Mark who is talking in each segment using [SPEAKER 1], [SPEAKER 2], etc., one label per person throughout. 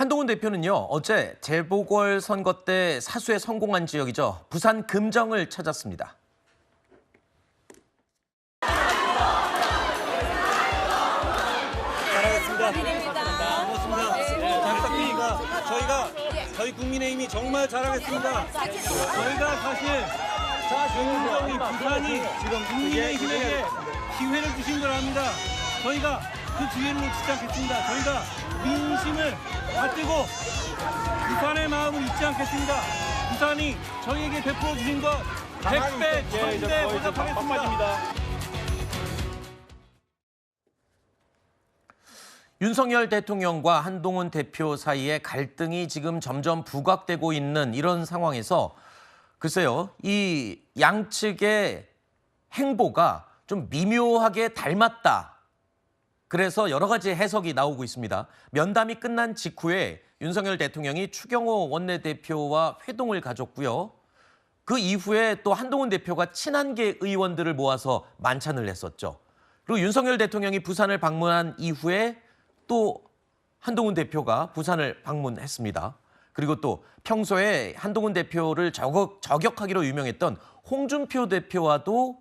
[SPEAKER 1] 한동훈 대표는요, 어제 재보궐선거 때 사수에 성공한 지역이죠. 부산 금정을 찾았습니다.
[SPEAKER 2] 잘하겠습니다. 고맙습니다. 잘 부탁드립니다. 저희 국민의힘이 정말 잘하겠습니다. 저희가 사실 금정이 부산이 지금 국민의힘에게 기회를 주신 걸 압니다. 저희가 그 기회를 놓치지 않겠습니다. 저희가 민심을 받들고 부산의 마음을 잊지 않겠습니다. 부산이 저희에게 베풀어 주신 것 100배, 1000배 보답하겠습니다.
[SPEAKER 1] 윤석열 대통령과 한동훈 대표 사이에 갈등이 지금 점점 부각되고 있는 이런 상황에서 글쎄요, 이 양측의 행보가 좀 미묘하게 닮았다. 그래서 여러 가지 해석이 나오고 있습니다. 면담이 끝난 직후에 윤석열 대통령이 추경호 원내대표와 회동을 가졌고요. 그 이후에 또 한동훈 대표가 친한계 의원들을 모아서 만찬을 했었죠. 그리고 윤석열 대통령이 부산을 방문한 이후에 또 한동훈 대표가 부산을 방문했습니다. 그리고 또 평소에 한동훈 대표를 저격하기로 유명했던 홍준표 대표와도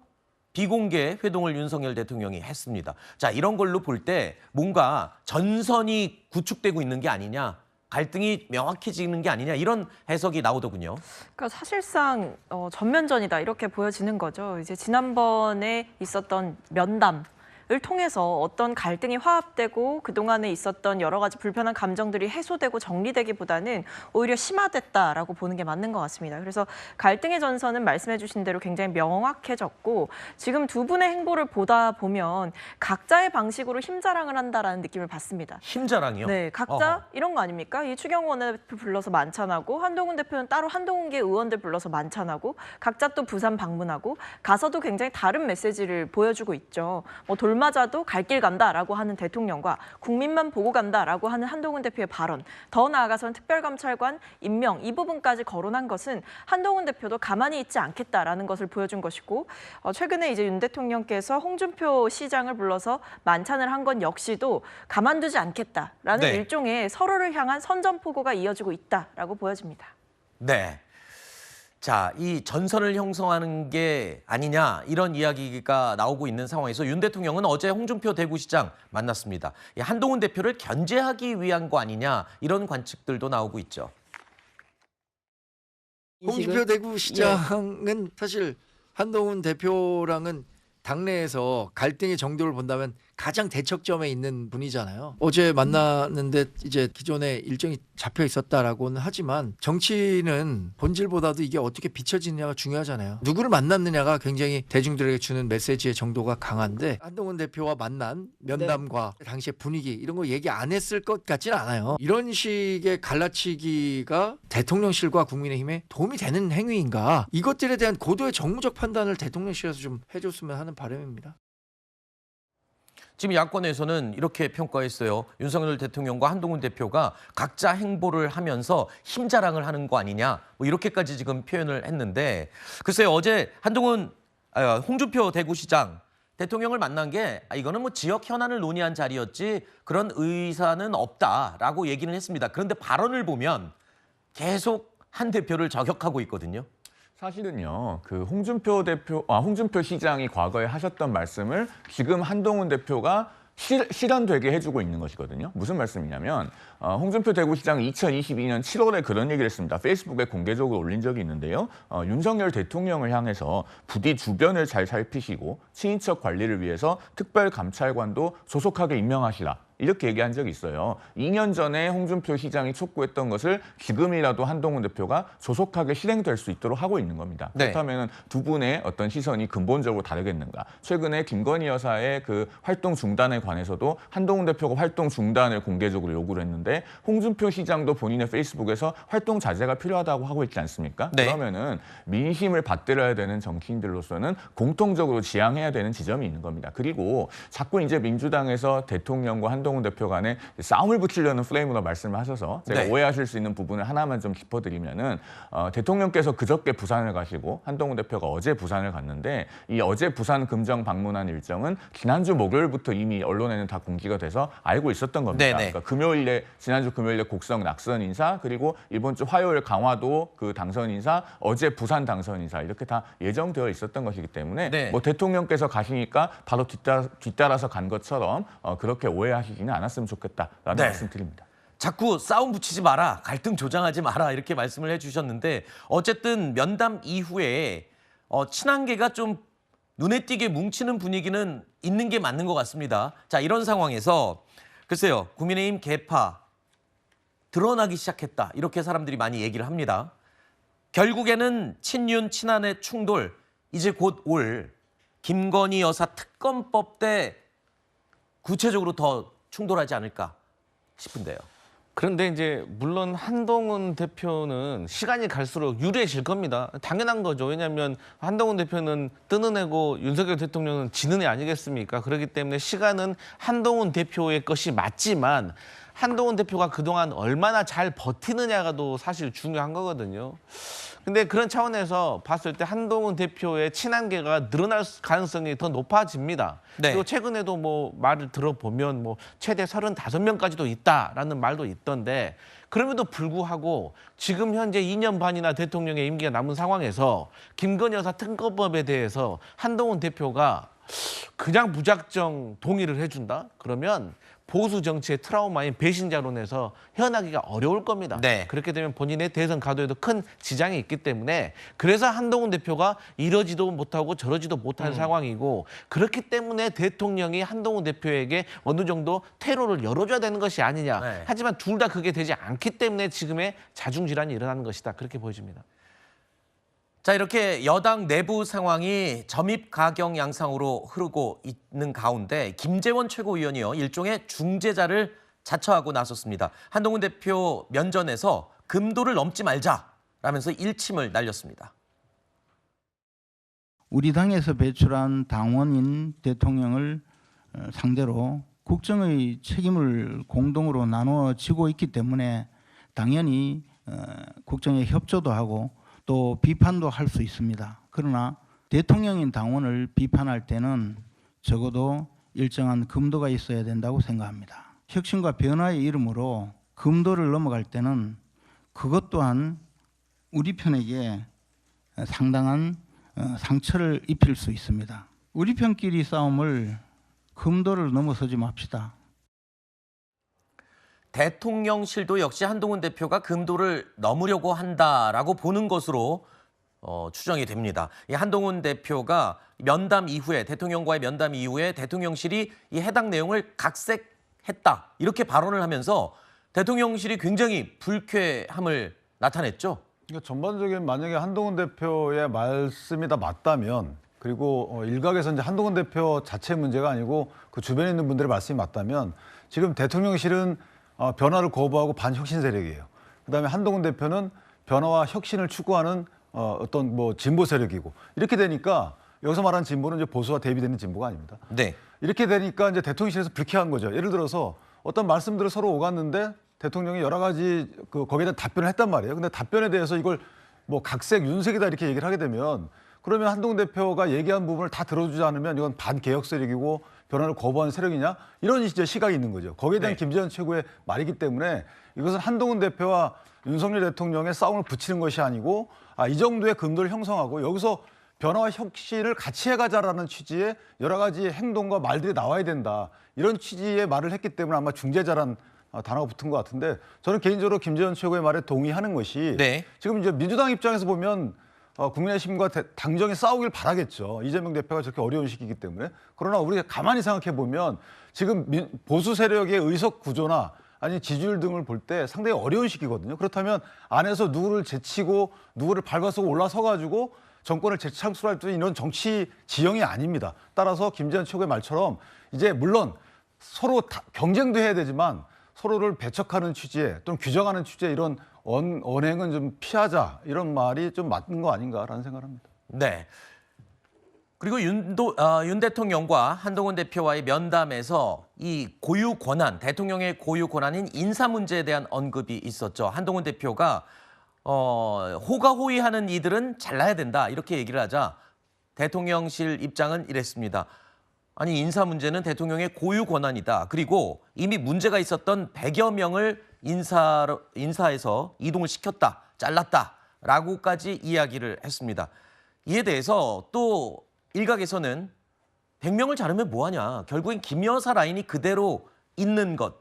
[SPEAKER 1] 비공개 회동을 윤석열 대통령이 했습니다. 자, 이런 걸로 볼 때 뭔가 전선이 구축되고 있는 게 아니냐, 갈등이 명확해지는 게 아니냐, 이런 해석이 나오더군요.
[SPEAKER 3] 그러니까 사실상 전면전이다 이렇게 보여지는 거죠. 이제 지난번에 있었던 면담 을 통해서 어떤 갈등이 화합되고 그동안에 있었던 여러 가지 불편한 감정들이 해소되고 정리되기보다는 오히려 심화됐다라고 보는 게 맞는 것 같습니다. 그래서 갈등의 전선은 말씀해 주신 대로 굉장히 명확해졌고 지금 두 분의 행보를 보다 보면 각자의 방식으로 힘자랑을 한다라는 느낌을 받습니다.
[SPEAKER 1] 힘자랑이요?
[SPEAKER 3] 네, 각자 이런 거 아닙니까? 이 추경호 원내대표 불러서 만찬하고 한동훈 대표는 따로 한동훈계 의원들 불러서 만찬하고 각자 또 부산 방문하고 가서도 굉장히 다른 메시지를 보여주고 있죠. 뭐 맞아도 갈 길 간다라고 하는 대통령과 국민만 보고 간다라고 하는 한동훈 대표의 발언, 더 나아가서는 특별감찰관 임명 이 부분까지 거론한 것은 한동훈 대표도 가만히 있지 않겠다라는 것을 보여준 것이고 최근에 이제 윤 대통령께서 홍준표 시장을 불러서 만찬을 한 건 역시도 가만두지 않겠다라는
[SPEAKER 1] 네.
[SPEAKER 3] 일종의 서로를 향한 선전포고가 이어지고 있다라고 보여집니다.
[SPEAKER 1] 네. 자, 이 전선을 형성하는 게 아니냐, 이런 이야기가 나오고 있는 상황에서 윤 대통령은 어제 홍준표 대구시장 만났습니다. 한동훈 대표를 견제하기 위한 거 아니냐, 이런 관측들도 나오고 있죠.
[SPEAKER 4] 홍준표 대구시장은 사실 한동훈 대표랑은 당내에서 갈등의 정도를 본다면 가장 대척점에 있는 분이잖아요. 어제 만났는데 이제 기존에 일정이 잡혀 있었다라고는 하지만 정치는 본질보다도 이게 어떻게 비춰지느냐가 중요하잖아요. 누구를 만났느냐가 굉장히 대중들에게 주는 메시지의 정도가 강한데 한동훈 대표와 만난 면담과 당시의 분위기 이런 거 얘기 안 했을 것 같지는 않아요. 이런 식의 갈라치기가 대통령실과 국민의힘에 도움이 되는 행위인가? 이것들에 대한 고도의 정무적 판단을 대통령실에서 좀 해줬으면 하는 바람입니다.
[SPEAKER 1] 지금 야권에서는 이렇게 평가했어요. 윤석열 대통령과 한동훈 대표가 각자 행보를 하면서 힘자랑을 하는 거 아니냐, 뭐 이렇게까지 지금 표현을 했는데, 글쎄요, 어제 홍준표 대구시장 대통령을 만난 게 이거는 뭐 지역 현안을 논의한 자리였지 그런 의사는 없다라고 얘기는 했습니다. 그런데 발언을 보면 계속 한 대표를 저격하고 있거든요.
[SPEAKER 5] 사실은요, 그 홍준표 시장이 과거에 하셨던 말씀을 지금 한동훈 대표가 실현되게 해주고 있는 것이거든요. 무슨 말씀이냐면 홍준표 대구시장이 2022년 7월에 그런 얘기를 했습니다. 페이스북에 공개적으로 올린 적이 있는데요. 윤석열 대통령을 향해서 부디 주변을 잘 살피시고 친인척 관리를 위해서 특별감찰관도 조속하게 임명하시라. 이렇게 얘기한 적이 있어요. 2년 전에 홍준표 시장이 촉구했던 것을 지금이라도 한동훈 대표가 조속하게 실행될 수 있도록 하고 있는 겁니다.
[SPEAKER 1] 네.
[SPEAKER 5] 그렇다면 두 분의 어떤 시선이 근본적으로 다르겠는가? 최근에 김건희 여사의 그 활동 중단에 관해서도 한동훈 대표가 활동 중단을 공개적으로 요구를 했는데 홍준표 시장도 본인의 페이스북에서 활동 자제가 필요하다고 하고 있지 않습니까?
[SPEAKER 1] 네.
[SPEAKER 5] 그러면은 민심을 받들어야 되는 정치인들로서는 공통적으로 지향해야 되는 지점이 있는 겁니다. 그리고 자꾸 이제 민주당에서 대통령과 한동훈 한동훈 대표 간에 싸움을 붙이려는 프레임으로 말씀을 하셔서 제가
[SPEAKER 1] 네.
[SPEAKER 5] 오해하실 수 있는 부분을 하나만 좀 짚어드리면은 대통령께서 그저께 부산을 가시고 한동훈 대표가 어제 부산을 갔는데 이 어제 부산 금정 방문한 일정은 지난주 목요일부터 이미 언론에는 다 공지가 돼서 알고 있었던 겁니다.
[SPEAKER 1] 네네.
[SPEAKER 5] 그러니까 지난주 금요일에 곡성 낙선 인사 그리고 이번 주 화요일 강화도 그 당선 인사 어제 부산 당선 인사 이렇게 다 예정되어 있었던 것이기 때문에
[SPEAKER 1] 네.
[SPEAKER 5] 뭐 대통령께서 가시니까 바로 뒤따라서 간 것처럼 그렇게 오해하시지는 않았으면 좋겠다라는
[SPEAKER 1] 네.
[SPEAKER 5] 말씀드립니다.
[SPEAKER 1] 자꾸 싸움 붙이지 마라, 갈등 조장하지 마라 이렇게 말씀을 해주셨는데 어쨌든 면담 이후에 친한계가 좀 눈에 띄게 뭉치는 분위기는 있는 게 맞는 것 같습니다. 자, 이런 상황에서 글쎄요, 국민의힘 개파 드러나기 시작했다 이렇게 사람들이 많이 얘기를 합니다. 결국에는 친윤 친한의 충돌 이제 곧 올 김건희 여사 특검법 때 구체적으로 더 충돌하지 않을까 싶은데요.
[SPEAKER 6] 그런데 이제 물론 한동훈 대표는 시간이 갈수록 유리해질 겁니다. 당연한 거죠. 왜냐하면 한동훈 대표는 뜨는 애고 윤석열 대통령은 지는 애 아니겠습니까? 그렇기 때문에 시간은 한동훈 대표의 것이 맞지만 한동훈 대표가 그동안 얼마나 잘 버티느냐가도 사실 중요한 거거든요. 근데 그런 차원에서 봤을 때 한동훈 대표의 친한계가 늘어날 가능성이 더 높아집니다.
[SPEAKER 1] 네.
[SPEAKER 6] 그리고 최근에도 뭐 말을 들어보면 뭐 최대 35명까지도 있다라는 말도 있던데 그럼에도 불구하고 지금 현재 2년 반이나 대통령의 임기가 남은 상황에서 김건희 여사 특검법에 대해서 한동훈 대표가 그냥 무작정 동의를 해준다? 그러면 보수 정치의 트라우마인 배신자론에서 헤어나기가 어려울 겁니다.
[SPEAKER 1] 네.
[SPEAKER 6] 그렇게 되면 본인의 대선 가도에도 큰 지장이 있기 때문에 그래서 한동훈 대표가 이러지도 못하고 저러지도 못한 상황이고 그렇기 때문에 대통령이 한동훈 대표에게 어느 정도 퇴로를 열어줘야 되는 것이 아니냐.
[SPEAKER 1] 네.
[SPEAKER 6] 하지만 둘 다 그게 되지 않기 때문에 지금의 자중질환이 일어나는 것이다. 그렇게 보여집니다.
[SPEAKER 1] 자, 이렇게 여당 내부 상황이 점입가경 양상으로 흐르고 있는 가운데 김재원 최고위원이요 일종의 중재자를 자처하고 나섰습니다. 한동훈 대표 면전에서 금도를 넘지 말자라면서 일침을 날렸습니다.
[SPEAKER 7] 우리 당에서 배출한 당원인 대통령을 상대로 국정의 책임을 공동으로 나누어 지고 있기 때문에 당연히 국정에 협조도 하고 또 비판도 할 수 있습니다. 그러나 대통령인 당원을 비판할 때는 적어도 일정한 금도가 있어야 된다고 생각합니다. 혁신과 변화의 이름으로 금도를 넘어갈 때는 그것 또한 우리 편에게 상당한 상처를 입힐 수 있습니다. 우리 편끼리 싸움을 금도를 넘어서지 맙시다.
[SPEAKER 1] 대통령실도 역시 한동훈 대표가 금도를 넘으려고 한다라고 보는 것으로 추정이 됩니다. 이 한동훈 대표가 면담 이후에 대통령과의 면담 이후에 대통령실이 이 해당 내용을 각색했다 이렇게 발언을 하면서 대통령실이 굉장히 불쾌함을 나타냈죠.
[SPEAKER 8] 그러니까 전반적인 만약에 한동훈 대표의 말씀이 다 맞다면 그리고 일각에서 이제 한동훈 대표 자체 문제가 아니고 그 주변에 있는 분들의 말씀이 맞다면 지금 대통령실은 변화를 거부하고 반혁신 세력이에요. 그다음에 한동훈 대표는 변화와 혁신을 추구하는 어떤 뭐 진보 세력이고 이렇게 되니까 여기서 말하는 진보는 이제 보수와 대비되는 진보가 아닙니다.
[SPEAKER 1] 네.
[SPEAKER 8] 이렇게 되니까 이제 대통령실에서 불쾌한 거죠. 예를 들어서 어떤 말씀들을 서로 오갔는데 대통령이 여러 가지 거기에 대한 답변을 했단 말이에요. 근데 답변에 대해서 이걸 뭐 각색, 윤색이다 이렇게 얘기를 하게 되면 그러면 한동훈 대표가 얘기한 부분을 다 들어주지 않으면 이건 반개혁 세력이고 변화를 거부하는 세력이냐 이런 이제 시각이 있는 거죠. 거기에 대한
[SPEAKER 1] 네.
[SPEAKER 8] 김재원 최고의 말이기 때문에 이것은 한동훈 대표와 윤석열 대통령의 싸움을 붙이는 것이 아니고 이 정도의 금도를 형성하고 여기서 변화와 혁신을 같이 해가자라는 취지의 여러 가지 행동과 말들이 나와야 된다. 이런 취지의 말을 했기 때문에 아마 중재자란 단어가 붙은 것 같은데 저는 개인적으로 김재원 최고의 말에 동의하는 것이
[SPEAKER 1] 네.
[SPEAKER 8] 지금 이제 민주당 입장에서 보면 국민의힘과 당정이 싸우길 바라겠죠. 이재명 대표가 저렇게 어려운 시기이기 때문에. 그러나 우리가 가만히 생각해 보면 지금 보수 세력의 의석 구조나 아니 지지율 등을 볼 때 상당히 어려운 시기거든요. 그렇다면 안에서 누구를 제치고 누구를 밟아서 올라서 가지고 정권을 재창출할 수 있는 이런 정치 지형이 아닙니다. 따라서 김재원 최고의 말처럼 이제 물론 서로 경쟁도 해야 되지만 서로를 배척하는 취지에 또는 규정하는 취지에 이런 언행은 좀 피하자 이런 말이 좀 맞는 거 아닌가라는 생각을 합니다.
[SPEAKER 1] 네. 그리고 윤 대통령과 한동훈 대표와의 면담에서 이 고유 권한, 대통령의 고유 권한인 인사 문제에 대한 언급이 있었죠. 한동훈 대표가 호가호위하는 이들은 잘라야 된다 이렇게 얘기를 하자 대통령실 입장은 이랬습니다. 아니 인사 문제는 대통령의 고유 권한이다. 그리고 이미 문제가 있었던 100여 명을 인사에서 이동을 시켰다, 잘랐다라고까지 이야기를 했습니다. 이에 대해서 또 일각에서는 100명을 자르면 뭐하냐. 결국엔 김 여사 라인이 그대로 있는 것.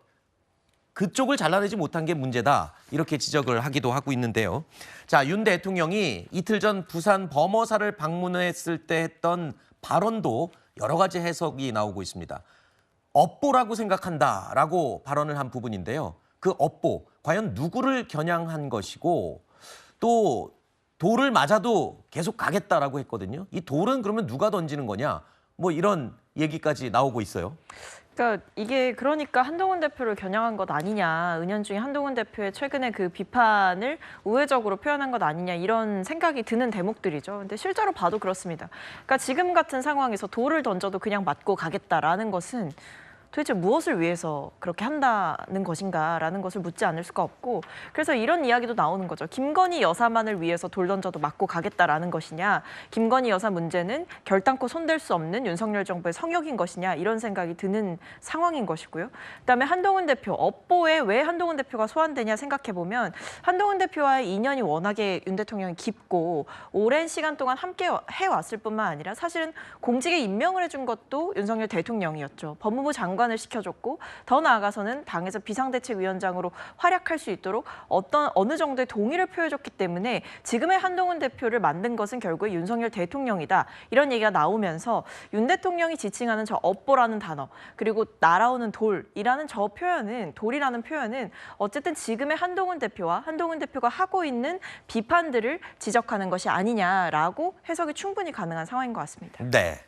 [SPEAKER 1] 그쪽을 잘라내지 못한 게 문제다. 이렇게 지적을 하기도 하고 있는데요. 자, 윤 대통령이 이틀 전 부산 범어사를 방문했을 때 했던 발언도 여러 가지 해석이 나오고 있습니다. 업보라고 생각한다라고 발언을 한 부분인데요. 그 업보, 과연 누구를 겨냥한 것이고 또 돌을 맞아도 계속 가겠다라고 했거든요. 이 돌은 그러면 누가 던지는 거냐? 뭐 이런 얘기까지 나오고 있어요.
[SPEAKER 3] 그러니까 이게 그러니까 한동훈 대표를 겨냥한 것 아니냐, 은연중에 한동훈 대표의 최근에 그 비판을 우회적으로 표현한 것 아니냐 이런 생각이 드는 대목들이죠. 근데 실제로 봐도 그렇습니다. 그러니까 지금 같은 상황에서 돌을 던져도 그냥 맞고 가겠다라는 것은 도대체 무엇을 위해서 그렇게 한다는 것인가라는 것을 묻지 않을 수가 없고, 그래서 이런 이야기도 나오는 거죠. 김건희 여사만을 위해서 돌 던져도 맞고 가겠다라는 것이냐, 김건희 여사 문제는 결단코 손댈 수 없는 윤석열 정부의 성역인 것이냐, 이런 생각이 드는 상황인 것이고요. 그다음에 한동훈 대표, 업보에 왜 한동훈 대표가 소환되냐 생각해보면 한동훈 대표와의 인연이 워낙에 윤 대통령이 깊고 오랜 시간 동안 함께 해왔을 뿐만 아니라 사실은 공직에 임명을 해준 것도 윤석열 대통령이었죠. 법무부 장관을 시켜줬고 더 나아가서는 당에서 비상대책위원장으로 활약할 수 있도록 어느 정도의 동의를 표해줬기 때문에 지금의 한동훈 대표를 만든 것은 결국에 윤석열 대통령이다. 이런 얘기가 나오면서 윤 대통령이 지칭하는 저 업보라는 단어, 그리고 날아오는 돌이라는 저 표현은, 돌이라는 표현은 어쨌든 지금의 한동훈 대표와 한동훈 대표가 하고 있는 비판들을 지적하는 것이 아니냐라고 해석이 충분히 가능한 상황인 것 같습니다.
[SPEAKER 1] 네.